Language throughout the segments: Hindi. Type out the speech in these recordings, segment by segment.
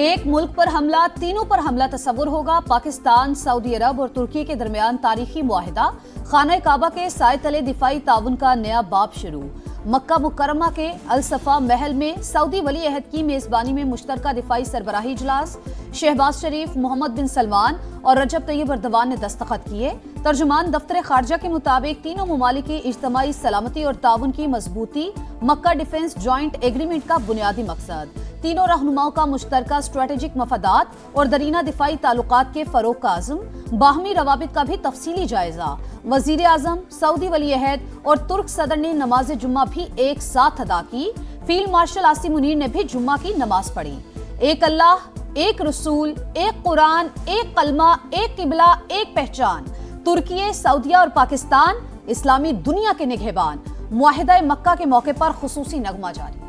एक मुल्क पर हमला, तीनों पर हमला तस्वुर होगा। पाकिस्तान, सऊदी अरब और तुर्की के दरमियान तारीखी मुआहिदा। खाना काबा के साए तले दिफाई ताउन का नया बाब शुरू। मक्का मुकरमा के अल-सफा महल में सऊदी वली अहद की मेजबानी में मुश्तरका दिफाई सरबराही इजलास। शहबाज शरीफ, मोहम्मद बिन सलमान और रजब तैयब अर्दवान ने दस्तखत किए। तर्जुमान दफ्तर खारजा के मुताबिक तीनों ममालिक की इज्तमाई सलामती और ताउन की मजबूती मक्का डिफेंस जॉइंट एग्रीमेंट का बुनियादी मकसद। तीनों रहनुमाओं का मुश्तरका स्ट्रेटेजिक मफादात और दरीना दिफाई ताल्लुकात के फरोग का आज़म। बाहमी रवाबित का भी तफसीली जायजा। वजीर आजम, सऊदी वली अहद और तुर्क सदर ने नमाज जुम्मा भी एक साथ अदा की। फील्ड मार्शल आसिम मुनीर ने भी जुम्मा की नमाज पढ़ी। एक अल्लाह, एक रसूल, एक कुरान, एक कलमा, एक किबला, एक पहचान। तुर्की, सऊदिया और पाकिस्तान इस्लामी दुनिया के निगहबान। मुआहिदा मक्का के मौके पर खुसूसी नगमा जारी।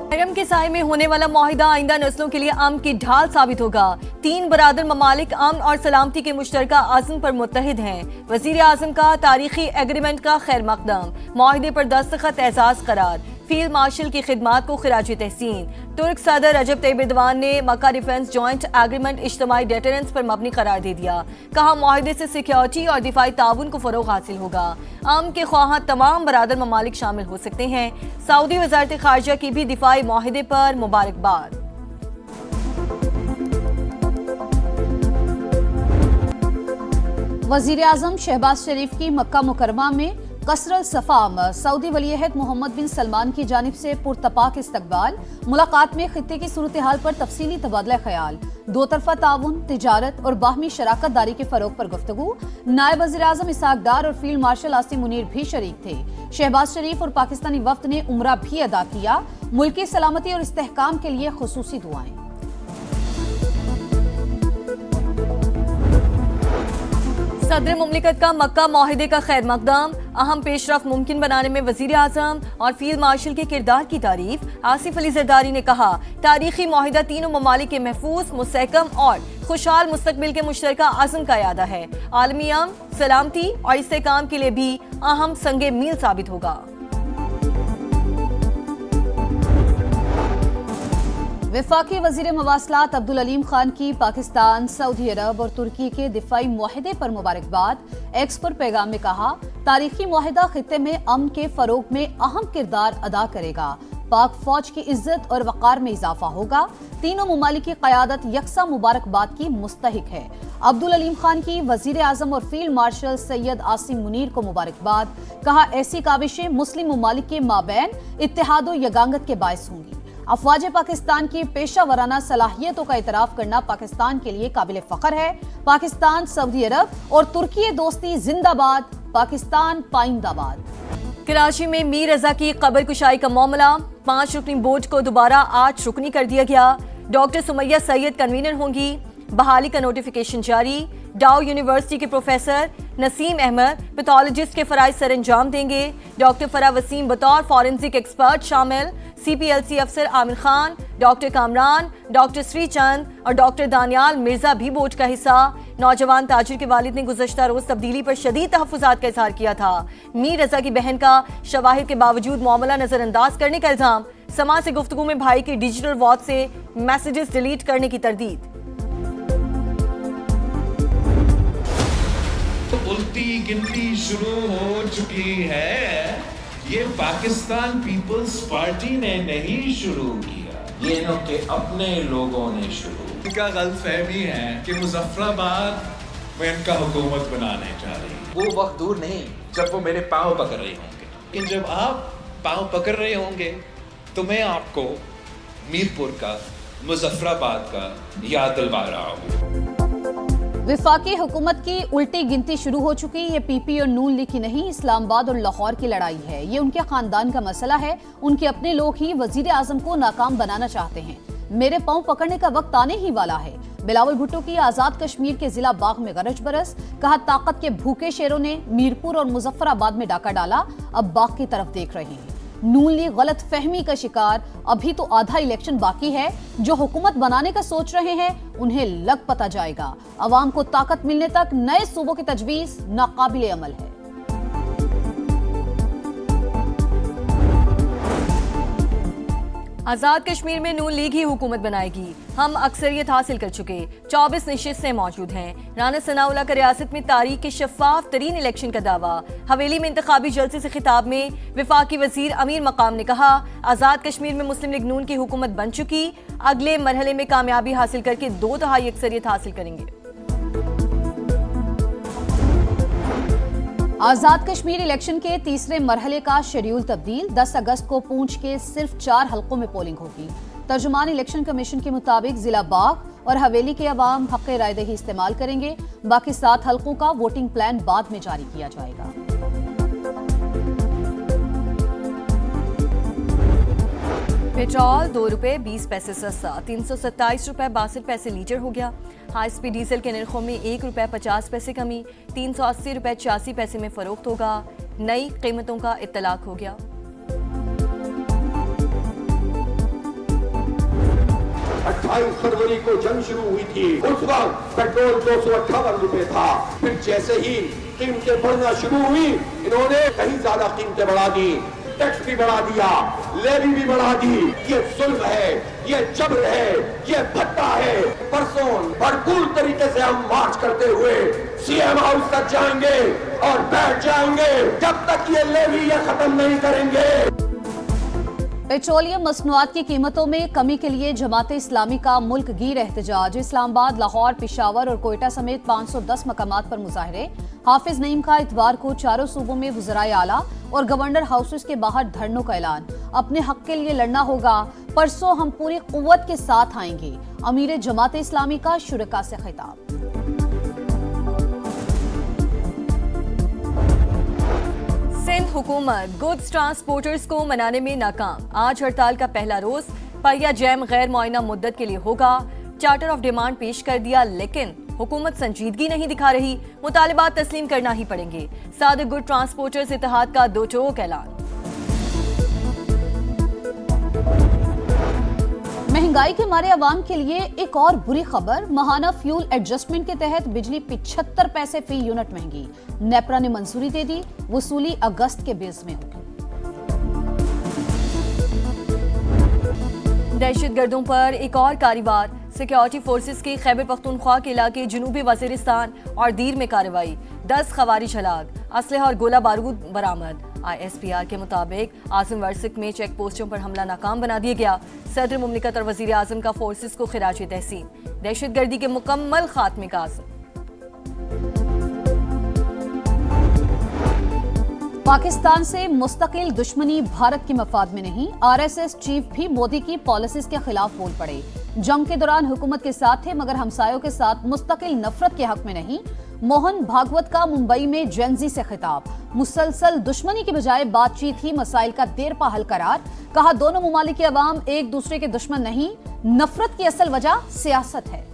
मुहर्रम के साए में होने वाला मुआहिदा आइंदा नस्लों के लिए अमन की ढाल साबित होगा। तीन बरादर ममालिक अमन और सलामती के मुश्तरका आज़म पर मुत्तहिद हैं। वजीर आजम का तारीखी एग्रीमेंट का खैर मकदम। मुआहिदे पर दस्तखत एजाज करार। फील्ड मार्शल की खिदमात को खिराज तहसीन। तुर्क सदर रजब तैयब एर्दोगान ने मक्का डिफेंस जॉइंट एग्रीमेंट इज्तिमाई डेटरेंस पर मबनी करार दे दिया। कहा, मुआहिदे से सिक्योरिटी और दिफाई ताउन को फरोग हासिल होगा। अमन के ख्वाहां तमाम बरादर ममालिक शामिल हो सकते हैं। सऊदी वजारत खारजा की भी दिफाई मुआहिदे पर मुबारकबाद। वजीर आजम शहबाज शरीफ की मक्का मुकरमा में कसरल सफा आमद। सऊदी वली अहद मोहम्मद बिन सलमान की जानिब से पुरतपाक इस्तकबाल। मुलाकात में खित्ते की सूरत हाल पर तफसीली तबादला ख्याल। दो तरफा ताउन, तिजारत और बाहमी शराकत दारी के फरोग पर गुफ्तगू। नायब वज़ीर आज़म इसहाक डार और फील्ड मार्शल आसिम मुनीर भी शरीक थे। शहबाज शरीफ और पाकिस्तानी वफ्द ने उम्रा भी अदा किया। मुल्क की सलामती और इस्तेहकाम के लिए खुसूसी दुआएं। सदर मुमलिकत का मक्का मुआहिदे का खैर मकदम। अहम पेशरफ मुमकिन बनाने में वजीर आजम और फील्ड मार्शल के किरदार की तारीफ। आसिफ अली जरदारी ने कहा, तारीखी मुआहिदा तीनों ममालिक के महफूज, मुस्तहकम और खुशहाल मुस्तकबिल के मुश्तरका आज़म का यादा है। आलमी अमन, सलामती और इस्तेहकाम के लिए भी अहम संगे मील साबित होगा। वफाकी वजीर मवासलात अब्दुल अलीम खान की पाकिस्तान, सऊदी अरब और तुर्की के दिफाई मुआहिदे पर मुबारकबाद। एक्स पर पैगाम में कहा, तारीखी मुआहिदा खित्ते में अमन के फरोग में अहम किरदार अदा करेगा। पाक फौज की इज्जत और वक़ार में इजाफा होगा। तीनों ममालिक की क़यादत यकसा मुबारकबाद की मुस्तहिक है। अब्दुल अलीम खान की वजीर आजम और फील्ड मार्शल सैयद आसिम मुनीर को मुबारकबाद। कहा, ऐसी काविशें मुस्लिम ममालिक के माबैन इत्तेहाद व यगांगत के बायस होंगी। अफवाज पाकिस्तान की पेशा वराना सलाहियतों का इतराफ करना पाकिस्तान के लिए काबिल फ़ख्र है। पाकिस्तान, सऊदी अरब और तुर्की दोस्ती जिंदाबाद। पाकिस्तान पाइंदाबाद। कराची में मीर रजा की कब्र कुशाई का मामला। 5 रुकनी बोर्ड को दोबारा 8 रुकनी कर दिया गया। डॉक्टर सुमैया सैयद कन्वीनर होंगी। बहाली का नोटिफिकेशन जारी। डाउ यूनिवर्सिटी के प्रोफेसर नसीम अहमद पैथोलॉजिस्ट के फराइज सर अंजाम देंगे। डॉक्टर फरा वसीम बतौर फॉरेंसिक एक्सपर्ट शामिल। CPLC अफसर आमिर खान, डॉक्टर कामरान, डॉक्टर श्रीचंद और डॉक्टर दानियाल मिर्जा भी बोर्ड का हिस्सा। नौजवान ताजिर के वालिद ने गुज़श्ता रोज तब्दीली पर शदीद तहफ़्फ़ुज़ात का इज़हार किया था। मीर रजा की बहन का शवाहिद के बावजूद मामला नजरअंदाज करने का इल्जाम। समाज से गुफ्तगू में भाई के डिजिटल वॉच से मैसेजेस डिलीट करने की तरदीद। उल्टी गिनती शुरू हो चुकी है। ये पाकिस्तान पीपल्स पार्टी ने नहीं शुरू किया, ये इनके अपने लोगों ने शुरू। इनका गलतफहमी है कि मुजफ्फराबाद में इनका हुकूमत बनाने जा रही। वो वक्त दूर नहीं जब वो मेरे पाँव पकड़ रहे होंगे। लेकिन जब आप पाँव पकड़ रहे होंगे तो मैं आपको मीरपुर का, मुजफ्फराबाद का याद दिलवा रहा हूँ। वफाकी हुकूमत की उल्टी गिनती शुरू हो चुकी। ये PP और नून लीग की नहीं, इस्लामाबाद और लाहौर की लड़ाई है। ये उनके खानदान का मसला है। उनके अपने लोग ही वजीर आजम को नाकाम बनाना चाहते हैं। मेरे पांव पकड़ने का वक्त आने ही वाला है। बिलावल भुट्टो की आजाद कश्मीर के जिला बाग में गरज बरस। कहा, ताकत के भूखे शेरों ने मीरपुर और मुजफ्फराबाद में डाका डाला, अब बाग की तरफ देख रहे हैं। नून लीग गलत फहमी का शिकार। अभी तो आधा इलेक्शन बाकी है। जो हुकूमत बनाने का सोच रहे हैं उन्हें लग पता जाएगा। अवाम को ताकत मिलने तक नए सूबों की तजवीज नाकाबिले अमल है। आजाद कश्मीर में नून लीग ही हुकूमत बनाएगी। हम अक्सरियत हासिल कर चुके 24 नशिस्तें मौजूद हैं। राना सनाउल्लाह का रियासत में तारीख के शफाफ तरीन इलेक्शन का दावा। हवेली में इंतखाबी जलसे से खिताब में विफाकी वजीर अमीर मकाम ने कहा, आजाद कश्मीर में मुस्लिम लीग नून की हुकूमत बन चुकी, अगले मरहले में कामयाबी हासिल करके 2/3 अक्सरियत हासिल करेंगे। आजाद कश्मीर इलेक्शन के तीसरे मरहले का शेड्यूल तब्दील। 10 अगस्त को पूंछ के सिर्फ 4 हलकों में पोलिंग होगी। तर्जुमान इलेक्शन कमीशन के मुताबिक जिला बाग और हवेली के अवाम हक़ रायदही इस्तेमाल करेंगे। बाकी 7 हलकों का वोटिंग प्लान बाद में जारी किया जाएगा। पेट्रोल 2 रुपए 20 पैसे सस्ता, 327 रुपए 62 पैसे लीटर हो गया। हाई स्पीड डीजल के निर्खों में 1 रुपए 50 पैसे कमी, 380 रुपए 86 पैसे में फरोख्त होगा। नई कीमतों का इत्तलाक हो गया। 28 फरवरी को जंग शुरू हुई थी, उस वक्त पेट्रोल 258 रुपए था। फिर जैसे ही कीमतें बढ़ना शुरू हुई, इन्होंने कहीं ज्यादा कीमतें बढ़ा दी, टैक्स भी बढ़ा दिया, लेवी भी बढ़ा दी। ये जुल्म है, ये जबर है, ये भत्ता है। परसों भरपूर तरीके से हम मार्च करते हुए सीएम हाउस तक जाएंगे और बैठ जाएंगे जब तक ये लेवी ये खत्म नहीं करेंगे। पेट्रोलियम मसनूआत की कीमतों में कमी के लिए जमात इस्लामी का मुल्क गिर एहतजाज। इस्लामाबाद, लाहौर, पेशावर और कोयटा समेत 510 मकामात पर मुजाहरे। हाफिज नईम का इतवार को चारों सूबों में वज़राए आला और गवर्नर हाउसेस के बाहर धरनों का ऐलान। अपने हक के लिए लड़ना होगा, परसों हम पूरी कुव्वत के साथ आएंगे। अमीर जमात इस्लामी का शुरका से खिताब। सिंध हुकूमत गुड्स ट्रांसपोर्टर्स को मनाने में नाकाम। आज हड़ताल का पहला रोज। पहिया जैम गैर मुआयना मुद्दत के लिए होगा। चार्टर ऑफ डिमांड पेश कर दिया, लेकिन हुकूमत संजीदगी नहीं दिखा रही। मुतालिबात तस्लीम करना ही पड़ेंगे। सादिक गुड ट्रांसपोर्टर्स इत्तेहाद का दो टोक ऐलान। महंगाई के मारे अवाम के लिए एक और बुरी खबर। माहाना फ्यूल एडजस्टमेंट के तहत बिजली 75 पैसे फी यूनिट महंगी। नेपरा ने मंजूरी दे दी, वसूली अगस्त के बेस में होगी। दहशतगर्दों पर एक और कारवार। सिक्योरिटी फोर्सेस की खैबर पख्तूनख्वा के इलाके जनूबी वजीरिस्तान और दीर में कार्रवाई। 10 खवारिज हलाक, असलहा और गोला बारूद बरामद। ISPR के मुताबिक आजम वर्सिक में चेक पोस्टों पर हमला नाकाम बना दिया गया। सदर मुमलिकत और वजीर आजम का फोर्सेस को खिराज तहसीन। दहशतगर्दी के मुकम्मल खात्मे का आज़म। पाकिस्तान से मुस्तकिल दुश्मनी भारत के मफाद में नहीं। RSS चीफ भी मोदी की पॉलिसीज के खिलाफ बोल पड़े। जंग के दौरान हुकूमत के साथ थे, मगर हमसायों के साथ मुस्तकिल नफरत के हक में नहीं। मोहन भागवत का मुंबई में जेनजी से खिताब। मुसलसल दुश्मनी की बजाय बातचीत ही मसाइल का देरपा हल करार। कहा, दोनों मुमालिक के अवाम एक दूसरे के दुश्मन नहीं, नफरत की असल वजह सियासत है।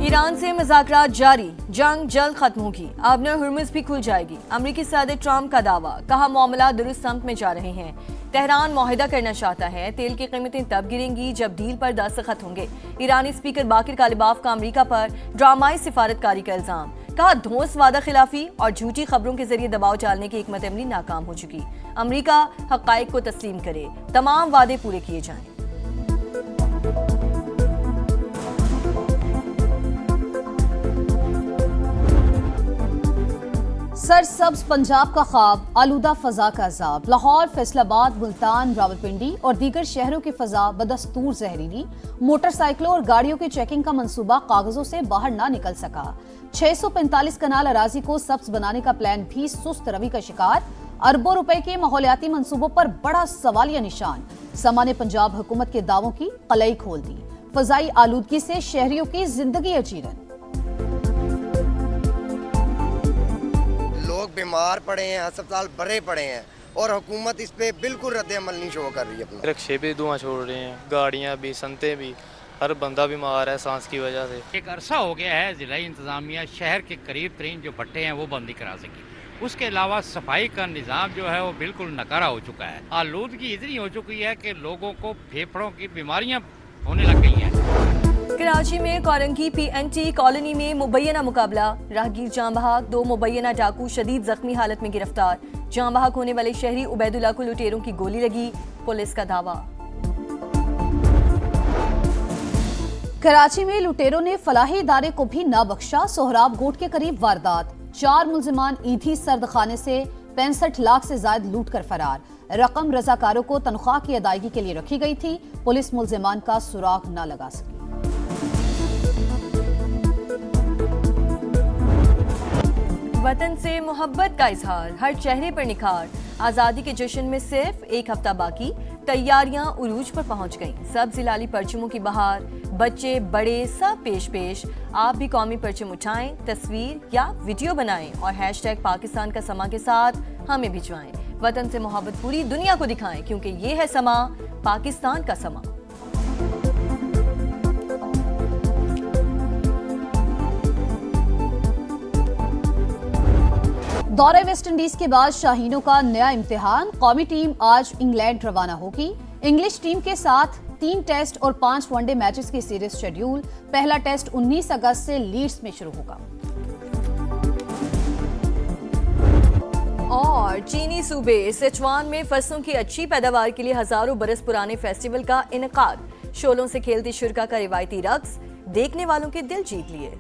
ईरान से मुज़ाकरात जारी, जंग जल्द खत्म होगी। आबनर हुर्मुज़ भी खुल जाएगी। अमरीकी सदर ट्रंप का दावा। कहा, मामला दुरुस्त सम्त में जा रहे हैं। तेहरान मुआहिदा करना चाहता है। तेल की कीमतें तब गिरेंगी जब डील पर दस्तखत होंगे। ईरानी स्पीकर बाकिर कालिबाफ का अमरीका पर ड्रामाई सिफारतकारी का इल्जाम। कहा, धौंस वादा खिलाफी और झूठी खबरों के जरिए दबाव डालने की हिकमत अमली नाकाम हो चुकी। अमरीका हक़ाइक़ को तस्लीम करे, तमाम वादे पूरे किए जाएं। सरसब्ज पंजाब का ख्वाब, आलूदा फजा का अजाब। लाहौर, फैसलाबाद, मुल्तान, रावलपिंडी और दीगर शहरों की फजा बदस्तूर जहरीली। मोटरसाइकिलों और गाड़ियों की चेकिंग का मंसूबा कागजों से बाहर ना निकल सका। 645 कनाल अराजी को सब्ज बनाने का प्लान भी सुस्त रवि का शिकार। अरबों रुपए के माहौलियाती मंसूबों पर बड़ा सवालिया निशान। सामान्य पंजाब हुकूमत के दावों की कलई खोल दी। फजाई आलूदगी से शहरियों की जिंदगी अजीरन। लोग बीमार पड़े हैं, अस्पताल भरे पड़े हैं और हुकूमत इस पे बिल्कुल रद्द अमल नहीं शो कर रही है। अपना रिक्शे भी धुआं छोड़ रहे हैं, गाड़ियां भी, संतें भी, हर बंदा बीमार है सांस की वजह से। एक अरसा हो गया है जिला इंतजामिया शहर के करीब तरीन जो भट्टे हैं वो बंद नहीं करा सकी। उसके अलावा सफाई का निज़ाम जो है वो बिल्कुल नकारा हो चुका है। आलूदगी इतनी हो चुकी है कि लोगों को फेफड़ों की बीमारियां होने लग गई हैं। कराची में कोरंगी पीएनटी कॉलोनी में मुबैना मुकाबला, राहगीर जाम बहक, 2 मुबैना डाकू शदीद जख्मी हालत में गिरफ्तार। जाम बहक होने वाले शहरी उबैदुल्ला को लुटेरों की गोली लगी, पुलिस का दावा। कराची में लुटेरों ने फलाही इदारे को भी न बख्शा, सोहराब गोट के करीब वारदात, 4 मुलजिमान ईदी सर्द खाने से 65 लाख से ज्यादा लूट कर फरार। रकम रजाकारों को तनख्वाह की अदायगी के लिए रखी गई थी, पुलिस मुलजिमान का सुराग न लगा सकी। वतन से मोहब्बत का इजहार, हर चेहरे पर निखार। आज़ादी के जश्न में सिर्फ एक हफ्ता बाकी, तैयारियां उरूज पर पहुंच गईं। सब जिलाली परचमों की बहार, बच्चे बड़े सब पेश पेश। आप भी कौमी परचम उठाएं, तस्वीर या वीडियो बनाएं और हैशटैग पाकिस्तान का समा के साथ हमें भिजवाएं। वतन से मोहब्बत पूरी दुनिया को दिखाएं, क्योंकि ये है समा, पाकिस्तान का समा। दौरे वेस्ट इंडीज के बाद शाहीनों का नया इम्तिहान, कौमी टीम आज इंग्लैंड रवाना होगी। इंग्लिश टीम के साथ 3 टेस्ट और 5 वनडे मैचेस की सीरीज शेड्यूल। पहला टेस्ट 19 अगस्त से लीड्स में शुरू होगा। और चीनी सूबे सिचुआन में फसलों की अच्छी पैदावार के लिए हजारों बरस पुराने फेस्टिवल का इनेकाद। शोलों से खेलती शुरका का रिवायती रक्स देखने वालों के दिल जीत लिए।